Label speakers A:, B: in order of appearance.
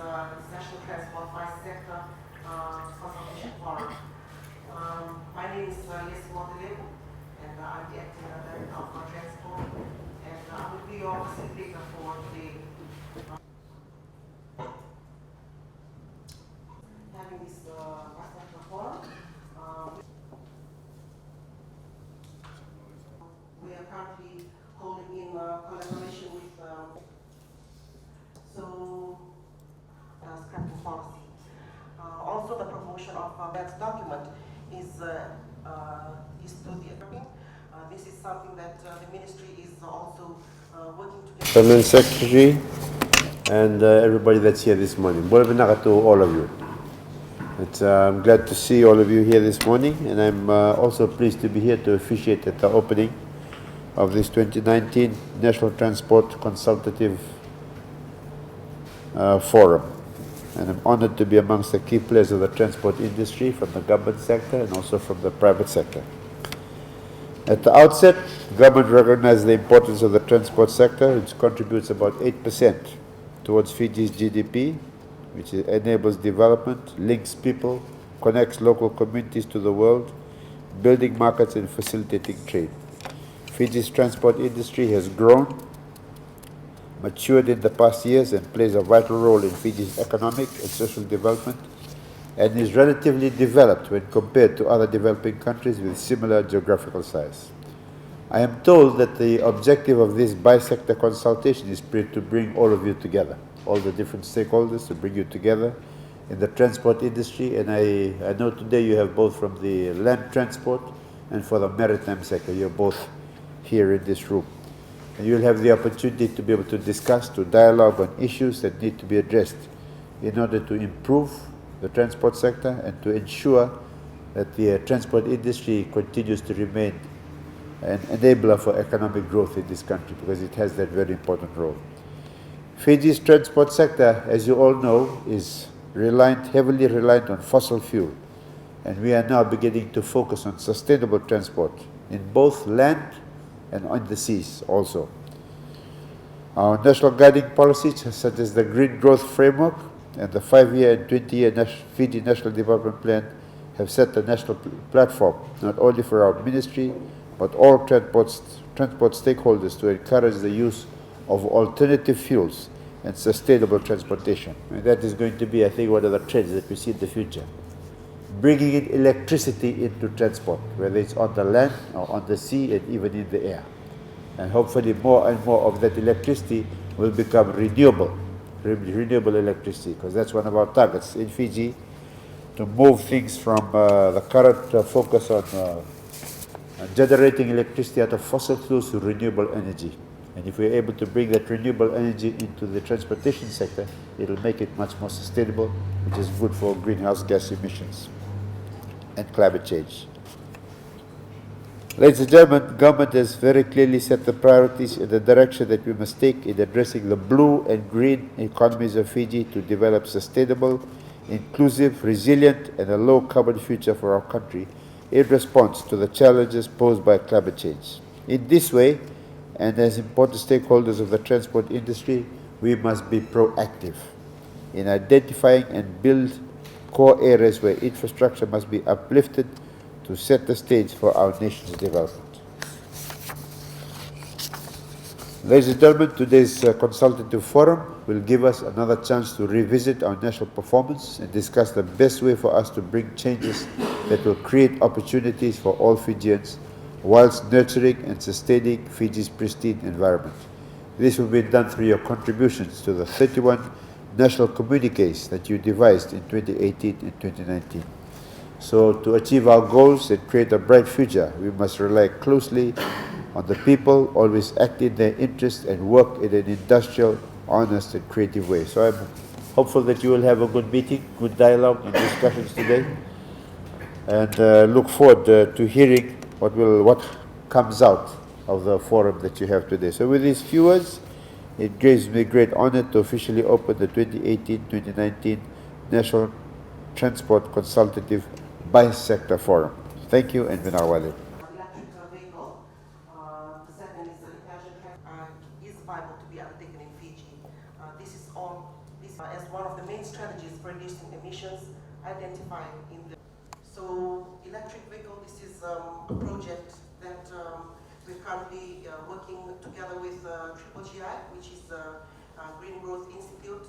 A: National Transport Vice Sector Consultation Forum. My name is Consultative, and I'm the acting director of transport, and I will be your facilitator for today. Having this Vice Sector Forum. We are currently holding in collaboration with scrapping policy. Also, the promotion of that document is to the this is something that the ministry is also working together.
B: Permanent Secretary and everybody that's here this morning. Buongiorno to all of you. I'm glad to see all of you here this morning, and I'm also pleased to be here to officiate at the opening of this 2019 National Transport Consultative Forum. And I'm honored to be amongst the key players of the transport industry from the government sector and also from the private sector. At the outset, government recognizes the importance of the transport sector, which contributes about 8% towards Fiji's GDP, which enables development, links people, connects local communities to the world, building markets and facilitating trade. Fiji's transport industry has grown, matured in the past years, and plays a vital role in Fiji's economic and social development, and is relatively developed when compared to other developing countries with similar geographical size. I am told that the objective of this bi-sector consultation is to bring all of you together, all the different stakeholders, to bring you together in the transport industry, and I know today you have both from the land transport and for the maritime sector. You're both here in this room. And you'll have the opportunity to be able to discuss, to dialogue on issues that need to be addressed in order to improve the transport sector and to ensure that the transport industry continues to remain an enabler for economic growth in this country, because it has that very important role. Fiji's transport sector, as you all know, is heavily reliant on fossil fuel, and we are now beginning to focus on sustainable transport in both land and on the seas also. Our national guiding policies, such as the Green Growth Framework and the 5-year and 20-year Fiji National Development Plan, have set a national platform, not only for our ministry, but all transport stakeholders, to encourage the use of alternative fuels and sustainable transportation. And that is going to be, I think, one of the trends that we see in the future. Bringing in electricity into transport, whether it's on the land or on the sea and even in the air. And hopefully more and more of that electricity will become renewable electricity, because that's one of our targets in Fiji, to move things from the current focus on generating electricity out of fossil fuels to renewable energy. And if we're able to bring that renewable energy into the transportation sector, it'll make it much more sustainable, which is good for greenhouse gas emissions and climate change. Ladies and gentlemen, government has very clearly set the priorities in the direction that we must take in addressing the blue and green economies of Fiji to develop sustainable, inclusive, resilient, and a low-carbon future for our country in response to the challenges posed by climate change. In this way, and as important stakeholders of the transport industry, we must be proactive in identifying and build core areas where infrastructure must be uplifted to set the stage for our nation's development. Ladies and gentlemen, today's consultative forum will give us another chance to revisit our national performance and discuss the best way for us to bring changes that will create opportunities for all Fijians, whilst nurturing and sustaining Fiji's pristine environment. This will be done through your contributions to the 31 national communiques that you devised in 2018 and 2019. So to achieve our goals and create a bright future, we must rely closely on the people, always act in their interest and work in an industrial, honest and creative way. So I'm hopeful that you will have a good meeting, good dialogue and discussions today, and look forward to hearing what comes out of the forum that you have today. So with these few words, it gives me great honor to officially open the 2018-2019 National Transport Consultative Bi-Sector Forum. Thank you, and Vinawale.
A: Electric vehicle, the second is the intelligent is viable to be undertaken in Fiji. This this as one of the main strategies for reducing emissions identified in the. So electric vehicle, this is a project that we're currently working together with GGI, which is Green Growth Institute,